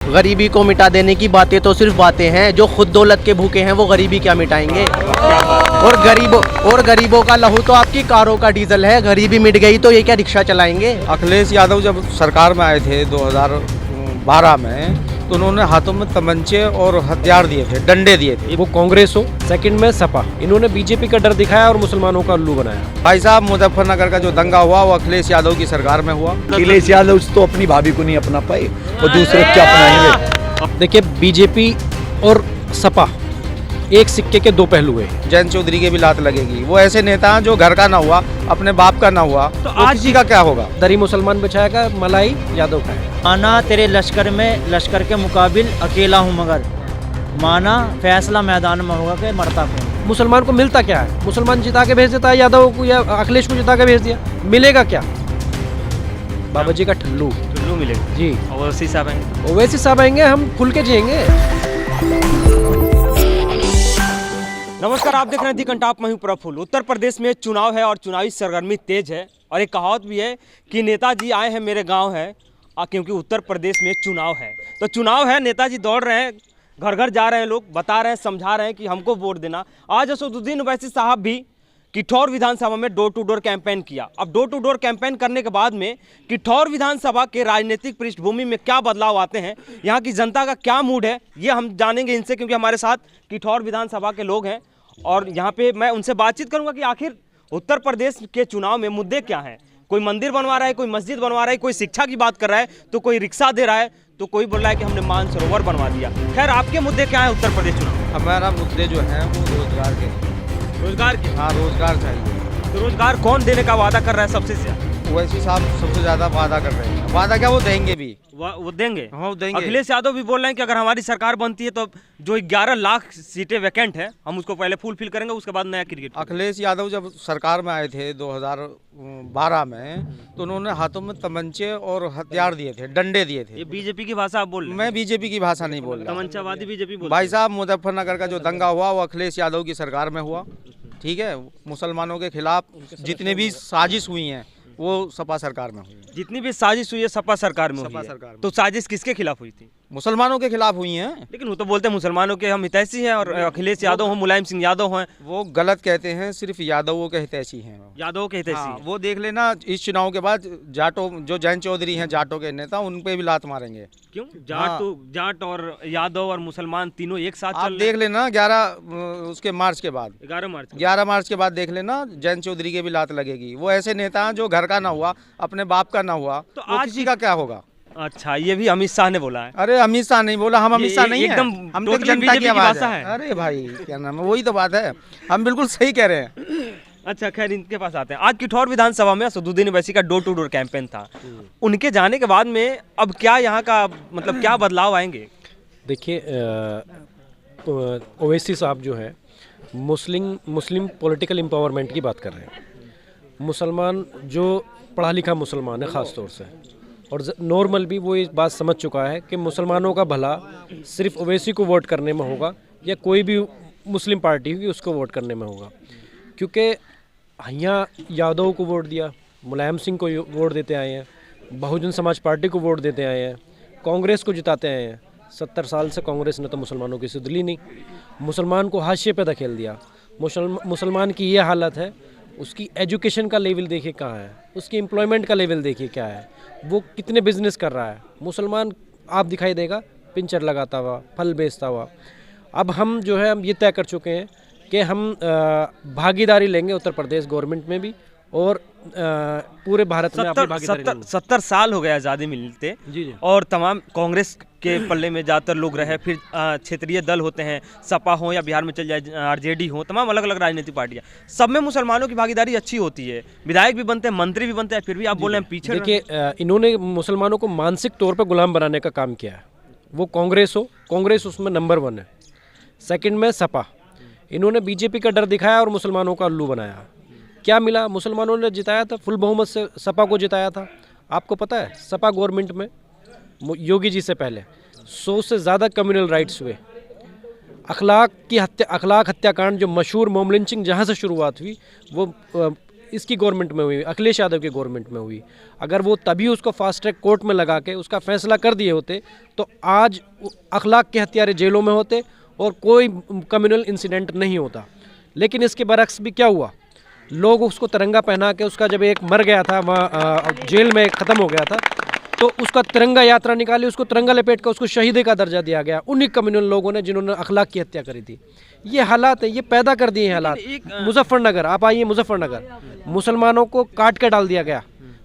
गरीबी को मिटा देने की बातें तो सिर्फ बातें हैं, जो खुद दौलत के भूखे हैं वो गरीबी क्या मिटाएंगे। और गरीबों का लहू तो आपकी कारों का डीजल है, गरीबी मिट गई तो ये क्या रिक्शा चलाएंगे। अखिलेश यादव जब सरकार में आए थे 2012 में, तो उन्होंने हाथों में तमंचे और हथियार दिए थे, डंडे दिए थे। वो कांग्रेस हो, सेकंड में सपा, इन्होंने बीजेपी का डर दिखाया और मुसलमानों का उल्लू बनाया। भाई साहब, मुजफ्फरनगर का जो दंगा हुआ वो अखिलेश यादव की सरकार में हुआ। अखिलेश यादव तो अपनी भाभी को नहीं अपना पाए और दूसरे क्या अपनाएंगे। देखिए, बीजेपी और सपा एक सिक्के के दो पहलू हैं। जयंत चौधरी के भी लात लगेगी। वो ऐसे नेता हैं जो घर का ना हुआ, अपने बाप का ना हुआ, तो आज किसी का क्या होगा। दरी मुसलमान बचाएगा, मलाई यादव का है। माना तेरे लश्कर में लश्कर के मुकाबिल अकेला हूँ, मगर माना फैसला मैदान में होगा कि मरता कौन। मुसलमान को मिलता क्या है? मुसलमान जिता के भेज देता है यादव को, या अखिलेश को जिता के भेज दिया, मिलेगा क्या? बाबा जी का ठल्लू मिलेगा जी। ओवैसी साहब आएंगे, ओवैसी साहब आएंगे, हम खुल के जिएंगे। नमस्कार, आप देख रहे हैं दी कंटाप, मैं हूं प्रफुल्ल। उत्तर प्रदेश में चुनाव है और चुनावी सरगर्मी तेज है, और एक कहावत भी है कि नेताजी आए हैं मेरे गांव है, क्योंकि उत्तर प्रदेश में चुनाव है। तो चुनाव है, नेताजी दौड़ रहे हैं, घर घर जा रहे हैं, लोग बता रहे हैं, समझा रहे हैं कि हमको वोट देना। आज असदुद्दीन ओवैसी साहब भी किठौर विधानसभा में डोर टू डोर कैंपेन किया। अब डोर टू डोर कैंपेन करने के बाद में किठौर विधानसभा के राजनीतिक पृष्ठभूमि में क्या बदलाव आते हैं, यहाँ की जनता का क्या मूड है, ये हम जानेंगे इनसे, क्योंकि हमारे साथ किठौर विधानसभा के लोग हैं और यहाँ पे मैं उनसे बातचीत करूंगा कि आखिर उत्तर प्रदेश के चुनाव में मुद्दे क्या हैं। कोई मंदिर बनवा रहा है, कोई मस्जिद बनवा रहा है, कोई शिक्षा की बात कर रहा है, तो कोई रिक्शा दे रहा है, तो कोई बोल रहा है कि हमने मानसरोवर बनवा दिया। खैर, आपके मुद्दे क्या है उत्तर प्रदेश चुनाव? हमारा मुद्दे जो हैं वो रोजगार के। रोजगार के? हाँ, रोजगार चाहिए। तो रोजगार कौन देने का वादा कर रहा है सबसे ज्यादा? ओवैसी साहब सबसे ज्यादा वादा कर रहे हैं। वादा क्या, वो देंगे भी। वो देंगे? हाँ, वो देंगे। अखिलेश यादव भी बोल रहे हैं कि अगर हमारी सरकार बनती है तो जो 11 लाख सीटें वैकेंट है, हम उसको पहले फुलफिल करेंगे, उसके बाद नया क्रिकेट। अखिलेश यादव जब सरकार में आए थे 2012 में, तो उन्होंने हाथों में तमंचे और हथियार दिए थे, डंडे दिए थे। ये बीजेपी की भाषा आप बोल रहे हैं? मैं बीजेपी की भाषा नहीं बोल रहा। तमंचावादी बीजेपी बोल भाई साहब, मुजफ्फरनगर का जो दंगा हुआ वो अखिलेश यादव की सरकार में हुआ। ठीक है, मुसलमानों के खिलाफ जितनी भी साजिश हुई हैं वो सपा सरकार में हुई। जितनी भी साजिश हुई है सपा सरकार में हुई है। सरकार में। तो साजिश किसके खिलाफ हुई थी? मुसलमानों के खिलाफ हुई हैं। लेकिन वो तो बोलते हैं मुसलमानों के हम हितैषी हैं, और अखिलेश यादव हो, मुलायम सिंह यादव हैं। वो गलत कहते हैं, सिर्फ यादवों के हितैषी हैं। यादव के हितैषी हाँ, हैं। वो देख लेना, इस चुनाव के बाद जाटो जो जयंत चौधरी हैं, जाटों के नेता, उन पे भी लात मारेंगे। क्यों? जाट और यादव और मुसलमान तीनों एक साथ आप चल देख लेना 11 मार्च के बाद 11 मार्च के बाद देख लेना, जयंत चौधरी के भी लात लगेगी। वो ऐसे नेता हैं जो घर का ना हुआ, अपने बाप का ना हुआ, तो आज किसी का क्या होगा। अच्छा, ये भी अमित शाह ने बोला है? अरे अमित शाह नहीं बोला, हम अमित शाह नहीं हैं। एकदम हम तो totally जनता की BJP आवाज भाषा है। है। अरे भाई, क्या नाम है, वही तो बात है, हम बिल्कुल सही कह रहे हैं। अच्छा, खैर, इनके पास आते हैं। आज किठौर विधानसभा में असदुद्दीन ओवैसी का डोर टू डोर कैंपेन था। उनके जाने के बाद में अब क्या यहाँ का मतलब क्या बदलाव आएंगे? देखिए, ओवैसी साहब जो है मुस्लिम पॉलिटिकल एम्पावरमेंट की बात कर रहे हैं। मुसलमान जो पढ़ा लिखा मुसलमान है ख़ास तौर से, और नॉर्मल भी वो इस बात समझ चुका है कि मुसलमानों का भला सिर्फ ओवैसी को वोट करने में होगा, या कोई भी मुस्लिम पार्टी होगी उसको वोट करने में होगा। क्योंकि यहाँ यादव को वोट दिया, मुलायम सिंह को वोट देते आए हैं, बहुजन समाज पार्टी को वोट देते आए हैं, कांग्रेस को जिताते आए हैं। 70 साल से कांग्रेस ने तो मुसलमानों की सुध ली नहीं, मुसलमान को हाशिए पे धकेल दिया। मुसलमान की ये हालत है, उसकी एजुकेशन का लेवल देखिए कहाँ है, उसकी एम्प्लॉयमेंट का लेवल देखिए क्या है, वो कितने बिजनेस कर रहा है। मुसलमान आप दिखाई देगा पिंचर लगाता हुआ, फल बेचता हुआ। अब हम जो है हम ये तय कर चुके हैं कि हम भागीदारी लेंगे उत्तर प्रदेश गवर्नमेंट में भी, और पूरे भारत में अपनी भागीदारी लेंगे। 70 साल हो गए आज़ादी मिलते जी। और तमाम कांग्रेस के पल्ले में ज़्यादातर लोग रहे, फिर क्षेत्रीय दल होते हैं, सपा हो या बिहार में चल जाए आरजेडी हो, तमाम अलग अलग राजनीतिक पार्टियां, सब में मुसलमानों की भागीदारी अच्छी होती है, विधायक भी बनते हैं, मंत्री भी बनते हैं, फिर भी आप बोल रहे हैं पीछे। देखिए, इन्होंने मुसलमानों को मानसिक तौर पर गुलाम बनाने का काम किया है। वो कांग्रेस उसमें नंबर 1 है, सेकंड में सपा, इन्होंने बीजेपी का डर दिखाया और मुसलमानों का उल्लू बनाया। क्या मिला? मुसलमानों ने जिताया था, फुल बहुमत से सपा को जिताया था। आपको पता है, सपा गवर्नमेंट में योगी जी से पहले 100 से ज़्यादा कम्युनल राइट्स हुए। अखलाक हत्याकांड जो मशहूर मॉब लिंचिंग जहाँ से शुरुआत हुई, वो इसकी गवर्नमेंट में हुई, अखिलेश यादव की गवर्नमेंट में हुई। अगर वो तभी उसको फास्ट ट्रैक कोर्ट में लगा के उसका फैसला कर दिए होते तो आज अखलाक के हत्यारे जेलों में होते और कोई कम्युनल इंसिडेंट नहीं होता। लेकिन इसके बरक्स भी क्या हुआ, लोग उसको तिरंगा पहना के, उसका जब एक मर गया था वहाँ जेल में ख़त्म हो गया था, तो उसका तिरंगा यात्रा निकाली, उसको तिरंगा लपेट कर उसको शहीदे का दर्जा दिया गया, उन्हीं कम्युनल लोगों ने जिन्होंने अखलाक की हत्या करी थी। ये हालात है, ये पैदा कर दिए हैं हालात। मुजफ्फरनगर आप आइए, मुजफ्फरनगर मुसलमानों को काट के डाल दिया गया।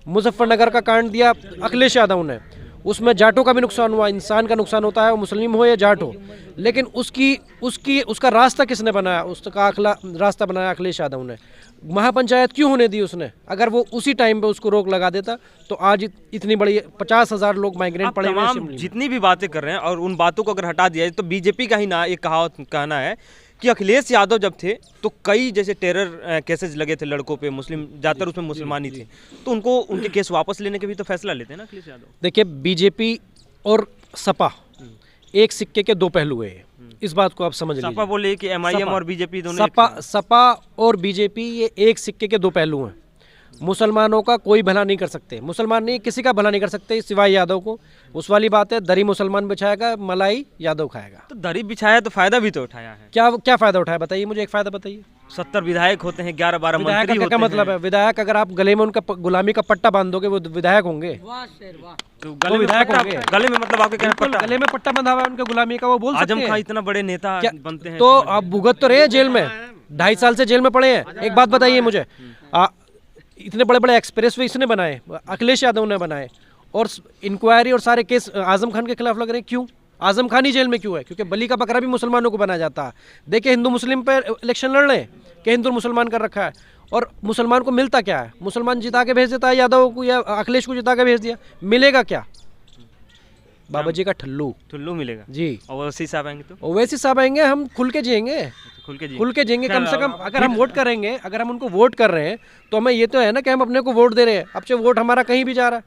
मुजफ्फरनगर का कांड दिया अखिलेश यादव ने, उसमें जाटों का भी नुकसान हुआ, इंसान का नुकसान होता है, वो मुस्लिम हो या जाट हो। लेकिन उसका रास्ता किसने बनाया, उसका रास्ता बनाया अखिलेश यादव ने। महापंचायत क्यों होने दी उसने? अगर वो उसी टाइम पे उसको रोक लगा देता तो आज इतनी बड़ी 50,000 लोग माइग्रेंट पड़े हुए हैं। जितनी भी बातें कर रहे हैं और उन बातों को अगर हटा दिया जाए तो बीजेपी का ही ना एक कहना है कि अखिलेश यादव जब थे तो कई जैसे टेरर केसेस लगे थे लड़कों पे, मुस्लिम ज़्यादातर उसमें मुसलमान ही थे, तो उनको उनके केस वापस लेने के भी तो फैसला लेते हैं ना अखिलेश यादव। देखिए, बीजेपी और सपा एक सिक्के के दो पहलू है, इस बात को आप समझ लीजिए। सपा बोले कि एमआईएम और बीजेपी दोनों सपा और बीजेपी ये एक सिक्के के दो पहलू हैं। मुसलमानों का कोई भला नहीं कर सकते, मुसलमान नहीं, किसी का भला नहीं कर सकते सिवाय यादव को। उस वाली बात है, दरी मुसलमान बिछाएगा, मलाई यादव खाएगा। तो दरी बिछाया तो फायदा भी तो उठाया है। क्या फायदा उठाया बताइए मुझे, एक फायदा बताइए। 70 विधायक होते हैं, 11-12 मंत्री होते हैं। क्या मतलब है विधायक? अगर आप गले में उनका गुलामी का पट्टा बांध दोगे वो विधायक होंगे? तो गले में विधायक होंगे? गले में मतलब आपके कहने गले में पट्टा बंधा हुआ है उनके गुलामी का, वो बोल सकते हैं। आजम खान इतना बड़े नेता बनते हैं तो आप भुगत तो रहे हैं जेल में, 2.5 साल से जेल में पड़े हैं। एक बात बताइए मुझे, इतने बड़े बड़े एक्सप्रेस वे इसने बनाए, अखिलेश यादव ने बनाए, और इंक्वायरी और सारे केस आजम खान के खिलाफ लग रहे हैं। क्यों आजम खान ही जेल में क्यों है? क्योंकि बलि का बकरा भी मुसलमानों को बनाया जाता है। देखिए, हिंदू मुस्लिम पर इलेक्शन लड़ रहे हैं कि हिंदू मुसलमान कर रखा है, और मुसलमान को मिलता क्या है? मुसलमान जिता के भेज देता है यादव को या अखिलेश को जिता के भेज दिया, मिलेगा क्या? बाबा जी का ठल्लू मिलेगा जी। और वैसी साहब आएंगे तो ओवैसी साहब आएंगे, हम खुल के जिएंगे, खुल के जिएंगे। कम से कम अगर हम वोट करेंगे, अगर हम उनको वोट कर रहे हैं तो हमें ये तो है ना कि हम अपने को वोट दे रहे हैं। अब से वोट हमारा कहीं भी जा रहा है,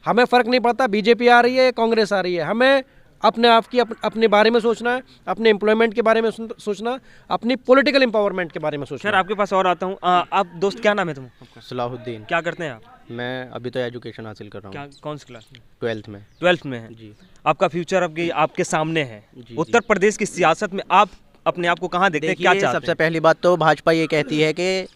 हमें फ़र्क नहीं पड़ता बीजेपी आ रही है कांग्रेस आ रही है। हमें अपने आप की अपने बारे में सोचना है, अपने एम्प्लॉयमेंट के बारे में सोचना, अपनी पॉलिटिकल एम्पावरमेंट के बारे में सोचना। सर, आपके पास और आता हूँ। आप दोस्त, क्या नाम है तुम? सलाहुद्दीन। क्या करते हैं आप? मैं अभी तो एजुकेशन हासिल कर रहा हूँ। क्या, कौन सी क्लास में? 12th में। 12th में है जी। आपका फ्यूचर आपके सामने है। जी, उत्तर प्रदेश की सियासत में आप अपने आप को कहाँ देखते हैं, क्या चाहते हैं? सबसे पहली बात तो भाजपा ये कहती है कि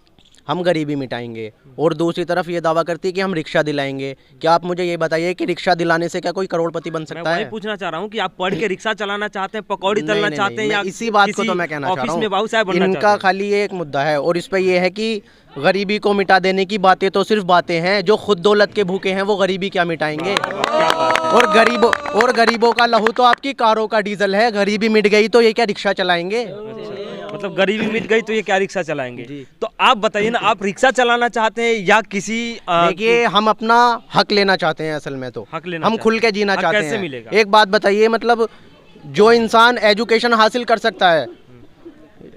हम गरीबी मिटाएंगे, और दूसरी तरफ ये दावा करती है कि हम रिक्शा दिलाएंगे। क्या आप मुझे ये बताइए कि रिक्शा दिलाने से क्या कोई करोड़पति बन सकता है? मैं पूछना चाह रहा हूँ कि आप पढ़ के रिक्शा चलाना चाहते हैं, पकौड़ी तलना चाहते हैं, या इसी बात को तो मैं कहना चाह रहा हूँ। इनका खाली ये एक मुद्दा है, और इस पे ये है कि गरीबी को मिटा देने की बातें तो सिर्फ बातें हैं। जो खुद दौलत के भूखे हैं वो गरीबी क्या मिटाएंगे? और गरीबों का लहू तो आपकी कारों का डीजल है। गरीबी मिट गई तो ये क्या रिक्शा चलाएंगे? मतलब गरीबी मिट गई तो ये क्या रिक्शा चलाएंगे? तो आप बताइए ना, आप रिक्शा चलाना चाहते हैं या किसी देखिए, हम अपना हक लेना चाहते हैं। असल में तो हक लेना हम खुल के जीना चाहते हैं। कैसे मिलेगा? एक बात बताइए, मतलब जो इंसान एजुकेशन हासिल कर सकता है,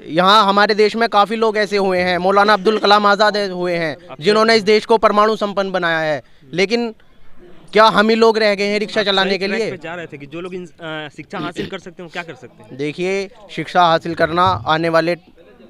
यहाँ हमारे देश में काफ़ी लोग ऐसे हुए हैं, मौलाना अब्दुल कलाम आज़ाद हुए हैं जिन्होंने इस देश को परमाणु संपन्न बनाया है। लेकिन क्या हम ही लोग रह गए हैं रिक्शा चलाने के लिए? जा रहे थे कि जो लोग शिक्षा हासिल कर सकते हैं क्या कर सकते हैं? देखिए, शिक्षा हासिल करना आने वाले,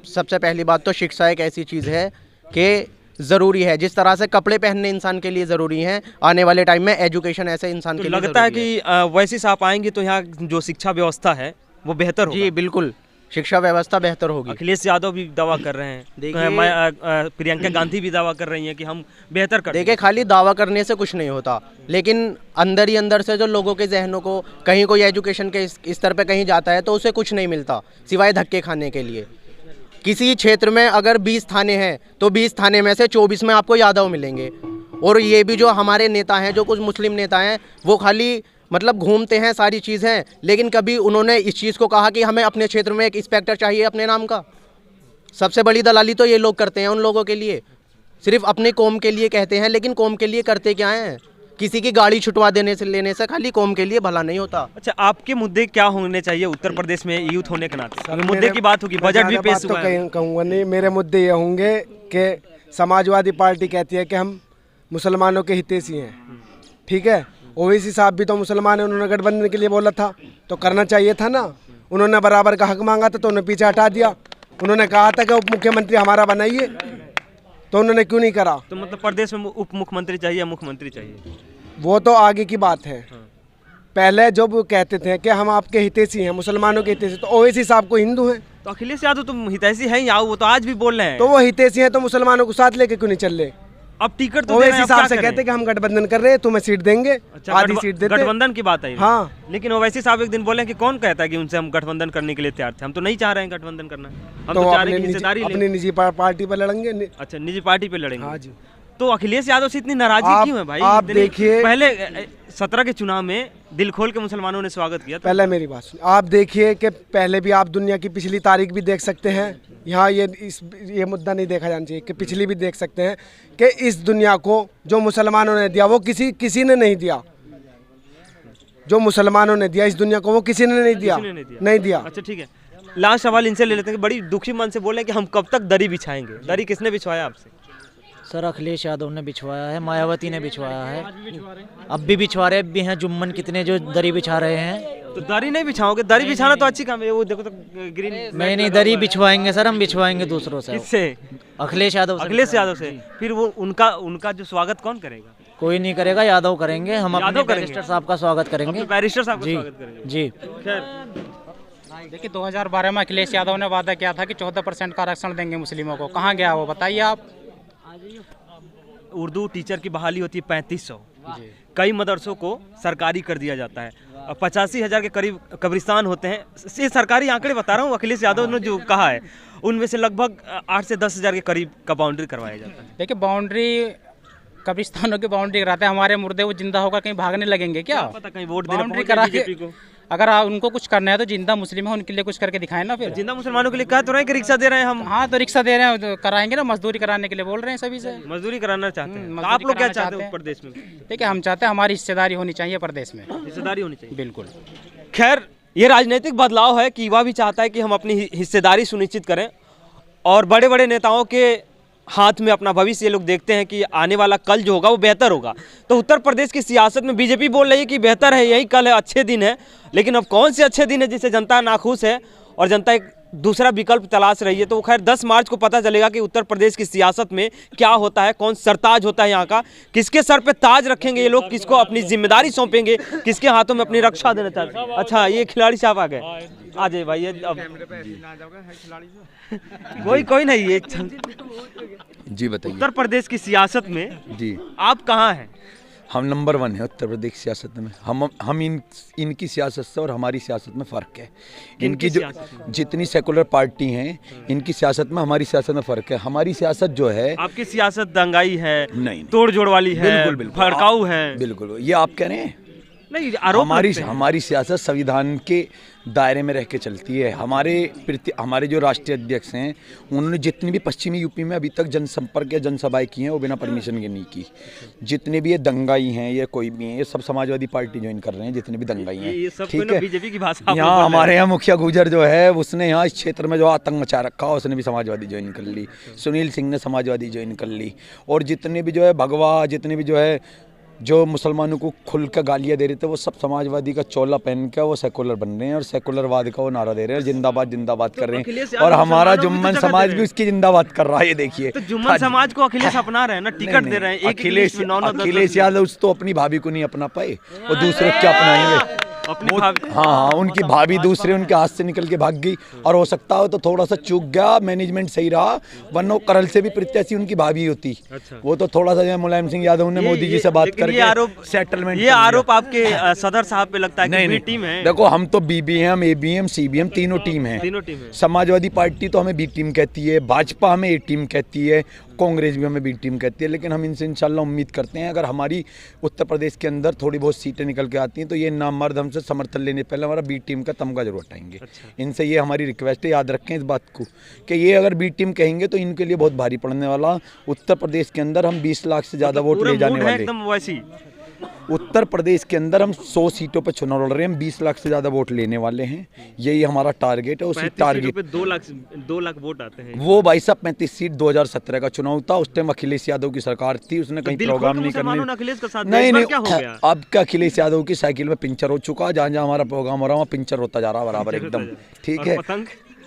सबसे पहली बात तो शिक्षा एक ऐसी चीज़ है कि ज़रूरी है। जिस तरह से कपड़े पहनने इंसान के लिए ज़रूरी हैं, आने वाले टाइम में एजुकेशन ऐसे इंसान के लिए लगता है कि वैसे से आप आएंगे तो यहाँ जो शिक्षा व्यवस्था है वो बेहतर होगा। जी बिल्कुल, शिक्षा व्यवस्था बेहतर होगी। अखिलेश यादव भी दावा कर रहे हैं, प्रियंका गांधी भी दावा कर रही हैं कि हम बेहतर कर। देखिए, खाली दावा करने से कुछ नहीं होता, लेकिन अंदर ही अंदर से जो लोगों के जहनों को कहीं कोई एजुकेशन के स्तर पे कहीं जाता है तो उसे कुछ नहीं मिलता सिवाय धक्के खाने के लिए। किसी क्षेत्र में अगर 20 थाने हैं तो 20 थाने में से 24 में आपको यादव मिलेंगे। और ये भी जो हमारे नेता हैं, जो कुछ मुस्लिम नेता हैं, वो खाली मतलब घूमते हैं सारी चीज़ें, लेकिन कभी उन्होंने इस चीज़ को कहा कि हमें अपने क्षेत्र में एक इंस्पेक्टर चाहिए अपने नाम का। सबसे बड़ी दलाली तो ये लोग करते हैं उन लोगों के लिए, सिर्फ अपने कौम के लिए कहते हैं, लेकिन कौम के लिए करते क्या हैं? किसी की गाड़ी छुटवा देने से लेने से खाली कौम के लिए भला नहीं होता। अच्छा, आपके मुद्दे क्या होने चाहिए उत्तर प्रदेश में यूथ होने के नाते? मुद्दे की बात होगी, बजट भी पेश हुआ है। कहूँगा नहीं, मेरे मुद्दे ये होंगे कि समाजवादी पार्टी कहती है कि हम मुसलमानों के हितैषी हैं, ठीक है। ओवैसी साहब भी तो मुसलमान है, उन्होंने गठबंधन के लिए बोला था तो करना चाहिए था ना। उन्होंने बराबर का हक मांगा था तो उन्हें पीछे हटा दिया। उन्होंने कहा था कि उप मुख्यमंत्री हमारा बनाइए, तो उन्होंने क्यों नहीं करा? तो मतलब प्रदेश में उप मुख्यमंत्री चाहिए या मुख्यमंत्री चाहिए? वो तो आगे की बात है। पहले जो वो कहते थे कि हम आपके हितैषी हैं, मुसलमानों के हितैषी, तो ओवैसी साहब को हिंदू हैं, तो अखिलेश यादव तो हितैषी है ही, आओ वो तो आज भी बोल रहे हैं। तो वो हितैषी हैं तो मुसलमानों को साथ लेके क्यों नहीं चल रहे? अब टिकट तो ओवैसी साहब से कहते कि हम गठबंधन कर रहे हैं, तुम्हें सीट देंगे, अच्छा, आधी सीट देते। गठबंधन की बात आई। हाँ, लेकिन ओवैसी साहब एक दिन बोले कि कौन कहता है कि उनसे हम गठबंधन करने के लिए तैयार थे, हम तो नहीं चाह रहे हैं गठबंधन करना, हम तो चाह रहे हैं कि हिस्सेदारी अपनी निजी पार्टी पर लड़ेंगे। अच्छा, निजी पार्टी पे लड़ेंगे। हाँ जी। तो अखिलेश यादव से इतनी नाराजगी क्यों है भाई? आप देखिए, पहले 17 के चुनाव में दिल खोल के मुसलमानों ने स्वागत किया। पहले मेरी बात सुनिए, आप देखिए कि पहले भी आप दुनिया की पिछली तारीख भी देख सकते हैं। यहाँ ये मुद्दा नहीं देखा जाना चाहिए कि पिछली भी देख सकते हैं कि इस दुनिया को जो मुसलमानों ने दिया वो किसी ने नहीं दिया। जो मुसलमानों ने दिया इस दुनिया को वो किसी ने नहीं दिया, नहीं दिया। अच्छा ठीक है, लास्ट सवाल इनसे ले लेते हैं कि बड़ी दुखी मन से बोले कि हम कब तक दरी बिछाएंगे। दरी किसने बिछवाया आपसे? सर अखिलेश यादव ने बिछवाया है, मायावती ने बिछवाया है, अब भी बिछवा रहे भी हैं। जुम्मन कितने जो दरी बिछा रहे हैं। तो दरी नहीं बिछाओगे? दरी बिछाना तो अच्छी काम है। वो देखो तो ग्रीन। नहीं दरी बिछवाएंगे सर, हम बिछवाएंगे दूसरों से। किससे? अखिलेश यादव से। अखिलेश यादव से। फिर वो उनका जो स्वागत कौन करेगा? कोई नहीं करेगा, यादव करेंगे। हम यादव अपने करेंगे? बैरिस्टर साहब का स्वागत करेंगे। बैरिस्टर साहब का जी स्वागत करेंगे। जी। खैर, देखिए 2012 में अखिलेश यादव ने वादा किया था कि 14% का आरक्षण देंगे मुस्लिमों को। कहाँ गया वो, बताइए आप। उर्दू टीचर की बहाली होती है 3500। कई मदरसों को सरकारी कर दिया जाता है। 85,000 के करीब कब्रिस्तान होते हैं। ये सरकारी आंकड़े बता रहा हूँ, अखिलेश यादव ने जो कहा है, उनमें से लगभग 8 से 10,000 के करीब का बाउंड्री करवाया जाता है। देखिए बाउंड्री, कब्रिस्तानों की बाउंड्री कराते हैं, हमारे मुर्दे वो जिंदा होकर कहीं भागने लगेंगे क्या? पता कहीं वोट देने बाउंड्री पहुंच जाए करा बीजेपी के, को। अगर उनको कुछ करना है तो जिंदा मुस्लिम है उनके लिए कुछ करके दिखाएं ना। फिर जिंदा मुसलमानों के लिए कह तो रहे हैं कि रिक्शा दे रहे हैं हम। हाँ तो रिक्शा दे रहे हैं, तो कराएंगे ना, मजदूरी कराने के लिए बोल रहे हैं सभी से। मजदूरी कराना चाहते हैं। तो मजदूरी आप लोग क्या कराना चाहते चाहते हो हैं। प्रदेश में? देखिए हम चाहते हैं हमारी हिस्सेदारी होनी चाहिए प्रदेश में। हिस्सेदारी होनी चाहिए। बिल्कुल। खैर, ये राजनीतिक बदलाव है कि युवा भी चाहता है कि हम अपनी हिस्सेदारी सुनिश्चित करें, और बड़े बड़े नेताओं के हाथ में अपना भविष्य ये लोग देखते हैं कि आने वाला कल जो होगा वो बेहतर होगा। तो उत्तर प्रदेश की सियासत में बीजेपी बोल रही है कि बेहतर है, यही कल है, अच्छे दिन है। लेकिन अब कौन से अच्छे दिन है जिससे जनता नाखुश है और जनता एक दूसरा विकल्प तलाश रही है? तो खैर 10 मार्च को पता चलेगा कि उत्तर प्रदेश की सियासत में क्या होता है, कौन सरताज होता है यहाँ का, किसके सर पे ताज रखेंगे ये लोग, किसको अपनी जिम्मेदारी सौंपेंगे, किसके हाथों में अपनी रक्षा देना चाहते हैं। अच्छा, ये खिलाड़ी साहब आ गए, आ जाए भाई। ये अब कोई नहीं, ये जी बताइए। उत्तर प्रदेश की सियासत में जी आप कहाँ हैं? हम नंबर 1 है उत्तर प्रदेश की सियासत में। हम इनकी सियासत से और हमारी सियासत में फ़र्क है। इनकी जो जितनी सेकुलर पार्टी हैं, इनकी सियासत में हमारी सियासत में फ़र्क है। हमारी सियासत जो है, आपकी सियासत दंगाई है, नहीं, तोड़ जोड़ वाली है, बिल्कुल भड़काऊ है। बिल्कुल, ये आप कह रहे हैं। नहीं, आरोप हमारी सियासत संविधान के दायरे में रह के चलती है। हमारे जो राष्ट्रीय अध्यक्ष हैं, उन्होंने जितनी भी पश्चिमी यूपी में अभी तक जनसंपर्क या जनसभाएं की हैं वो बिना परमिशन के नहीं की। जितने भी ये दंगाई हैं, ये कोई भी हैं, ये सब समाजवादी पार्टी ज्वाइन कर रहे हैं। जितने भी दंगाई हैं, ठीक है, बीजेपी की भाषा। यहाँ हमारे यहाँ मुखिया गुजर जो है, उसने यहाँ इस क्षेत्र में जो आतंक मचा रखा है, उसने भी समाजवादी ज्वाइन कर ली। सुनील सिंह ने समाजवादी ज्वाइन कर ली। और जितने भी जो है भगवा, जितने भी जो है जो मुसलमानों को खुल कर गालियाँ दे रहे थे, वो सब समाजवादी का चोला पहन के वो सेकुलर बन रहे हैं और सेकुलरवाद का वो नारा दे रहे हैं, जिंदाबाद जिंदाबाद कर रहे हैं। और हमारा जुम्मन समाज भी उसकी जिंदाबाद कर रहा है। ये देखिए, तो जुम्मन समाज को अखिलेश अपना रहे हैं ना, टिकट दे रहे हैं। अखिलेश यादव तो अपनी भाभी को नहीं अपना पाए, वो दूसरे क्या अपनाएंगे? हाँ, उनकी भाभी दूसरे उनके हाथ से निकल के भाग गई। और हो सकता हो तो थोड़ा सा चूक गया, मैनेजमेंट सही रहा, वरना करल से भी प्रत्याशी उनकी भाभी होती। वो तो थोड़ा सा मुलायम सिंह यादव ने मोदी जी से बात करके सेटलमेंट। ये आरोप आपके सदर साहब पे लगता है कि बी टीम है। देखो, हम तो बीबी हैं, हम एबीएम सीबीएम तीनों टीम है। समाजवादी पार्टी तो हमें बी टीम कहती है, भाजपा हमें ए टीम कहती है, कांग्रेस भी हमें बी टीम कहती है। लेकिन हम इनसे इंशाल्लाह उम्मीद करते हैं, अगर हमारी उत्तर प्रदेश के अंदर थोड़ी बहुत सीटें निकल के आती हैं तो ये नामर्द हमसे समर्थन लेने पहले हमारा बी टीम का तमगा जरूर हटाएंगे। इनसे ये हमारी रिक्वेस्ट है, याद रखें इस बात को कि ये अगर बी टीम कहेंगे तो इनके लिए बहुत भारी पड़ने वाला। उत्तर प्रदेश के अंदर हम 20 लाख से ज़्यादा वोट ले जाने वाले। उत्तर प्रदेश के अंदर हम 100 सीटों पर चुनाव लड़ रहे हैं, हम 20 लाख से ज़्यादा वोट लेने वाले हैं। यही हमारा टारगेट है। उसी टारगेट पे 2 लाख वोट आते हैं। वो भाई साहब 35 सीट 2017 का चुनाव था, उस टाइम अखिलेश यादव की सरकार थी, उसने कहीं प्रोग्राम नहीं करने। नहीं, अब क्या अखिलेश यादव की साइकिल में पंचर हो चुका, जहाँ जहाँ हमारा प्रोग्राम हो रहा है वहाँ पंचर होता जा रहा है बराबर एकदम। ठीक है,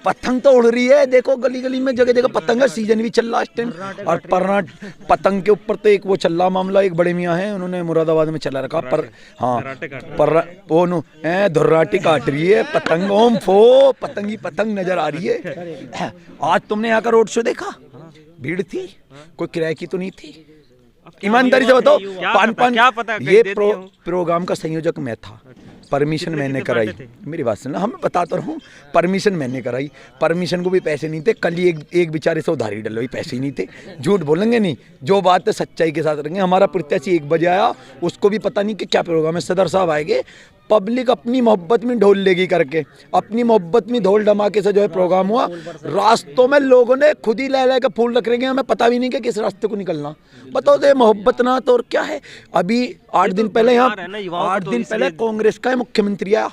पतंग तो उड़ रही है, देखो गली गली में जगह जगह पतंग का सीजन भी चल रहा है इस टाइम। और पतंग के ऊपर तो एक वो चल रहा मामला, एक बड़े मियाँ हैं उन्होंने मुरादाबाद में चला रखा पर, हाँ पर वो नो धुर्राटी काट रही है पतंग, ओम फो पतंग ही पतंग नजर आ रही है। आज तुमने यहाँ का रोड शो देखा, भीड़ थी, कोई किराए की तो नहीं थी? ईमानदारी से बताओ। ये प्रोग्राम का संयोजक मैं था, परमिशन मैंने कराई, मेरी बात सुनना, हम बताता रहूँ, परमिशन मैंने कराई, परमिशन को भी पैसे नहीं थे। कल ही एक बेचारे से उधारी डलवाई, पैसे ही नहीं थे। झूठ बोलेंगे नहीं, जो बात है सच्चाई के साथ रहेंगे। हमारा प्रत्याशी 1 बजे आया, उसको भी पता नहीं कि क्या प्रोग्राम है। सदर साहब आएंगे, पब्लिक अपनी मोहब्बत में ढोल लेगी करके, अपनी मोहब्बत में ढोल धमाके से जो है प्रोग्राम हुआ। रास्तों में लोगों ने खुद ही ले के फूल रख रहे हैं, हमें पता भी नहीं कि किस रास्ते को निकलना। बताओ तो मोहब्बत ना तो और क्या है। अभी 8 दिन पहले यहाँ 8 दिन पहले कांग्रेस का मुख्यमंत्री आया,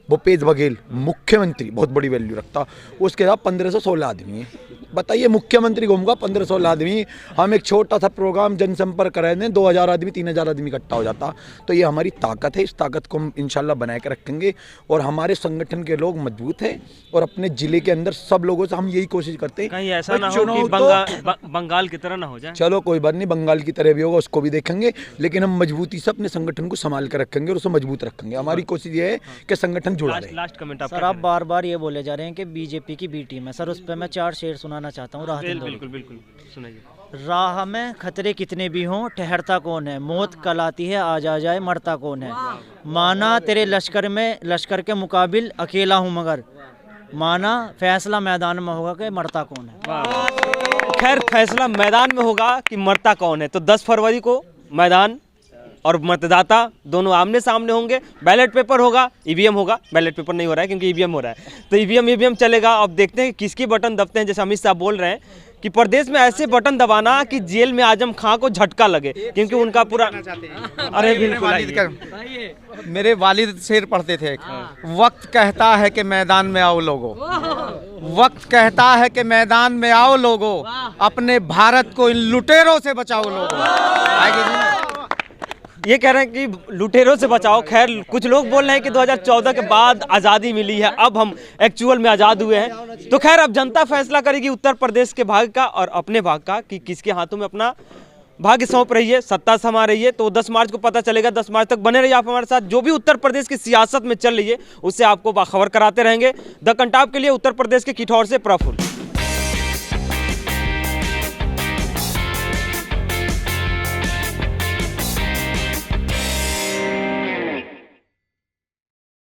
भूपेश बघेल, मुख्यमंत्री, बहुत बड़ी वैल्यू रखता। उसके साथ 1516 आदमी है। बताइए, मुख्यमंत्री घूमगा 1516 आदमी। हम एक छोटा सा प्रोग्राम जनसंपर्क कराए दें, 2000 आदमी 3000 आदमी इकट्ठा हो जाता। तो ये हमारी ताकत है, इस ताकत को हम इंशाल्लाह बनाए के रखेंगे। और हमारे संगठन के लोग मजबूत हैं और अपने जिले के अंदर सब लोगों से हम यही कोशिश करते हैं कहीं ऐसा ना हो कि बंगाल की तरह ना हो जाए। चलो कोई बात नहीं, बंगाल की तरह भी होगा, उसको भी देखेंगे, लेकिन हम मजबूती से अपने संगठन को संभाल कर रखेंगे और उसे मजबूत रखेंगे। हमारी कोशिश ये है कि संगठन जुड़ा रहे। लास्ट कमेंट सर, आप बार बार ये बोले जा रहे हैं कि बीजेपी की बी टीम है। सर, उस पर मैं 4 शेर सुनाना चाहता हूँ। राह बिल्कुल सुनाइए। राह में खतरे कितने भी हों, ठहरता कौन है, मौत कल आती है, आज आ जाए मरता कौन है। माना तेरे लश्कर के मुकाबिल अकेला हूँ मगर, माना फैसला मैदान में होगा कि मरता कौन है। खैर, फैसला मैदान में होगा कि मरता कौन है। तो 10 फरवरी को मैदान और मतदाता दोनों आमने सामने होंगे। बैलेट पेपर होगा, ईवीएम होगा। बैलेट पेपर नहीं हो रहा है क्योंकि ईवीएम हो रहा है, तो ईवीएम चलेगा। अब देखते हैं किसकी बटन दबते हैं। जैसे अमित शाह बोल रहे हैं कि प्रदेश में ऐसे बटन दबाना कि जेल में आजम खां को झटका लगे, क्योंकि उनका पूरा अरे बिल्कुल। मेरे वालिद शेर पढ़ते थे, वक्त कहता है कि मैदान में आओ लोगो, वक्त कहता है कि मैदान में आओ लोगो, अपने भारत को इन लुटेरों से बचाओ लोगो। ये कह रहे हैं कि लुटेरों से बचाओ। खैर, कुछ लोग बोल रहे हैं कि 2014 के बाद आज़ादी मिली है, अब हम एक्चुअल में आज़ाद हुए हैं। तो खैर, अब जनता फैसला करेगी उत्तर प्रदेश के भाग्य का और अपने भाग्य का कि किसके हाथों में अपना भाग्य सौंप रही है, सत्ता समा रही है। तो 10 मार्च को पता चलेगा। 10 मार्च तक बने रहिए आप हमारे साथ। जो भी उत्तर प्रदेश की सियासत में चल रही है उससे आपको बाखबर कराते रहेंगे। द कंटाप के लिए उत्तर प्रदेश के किठौर से प्रफुल्ल।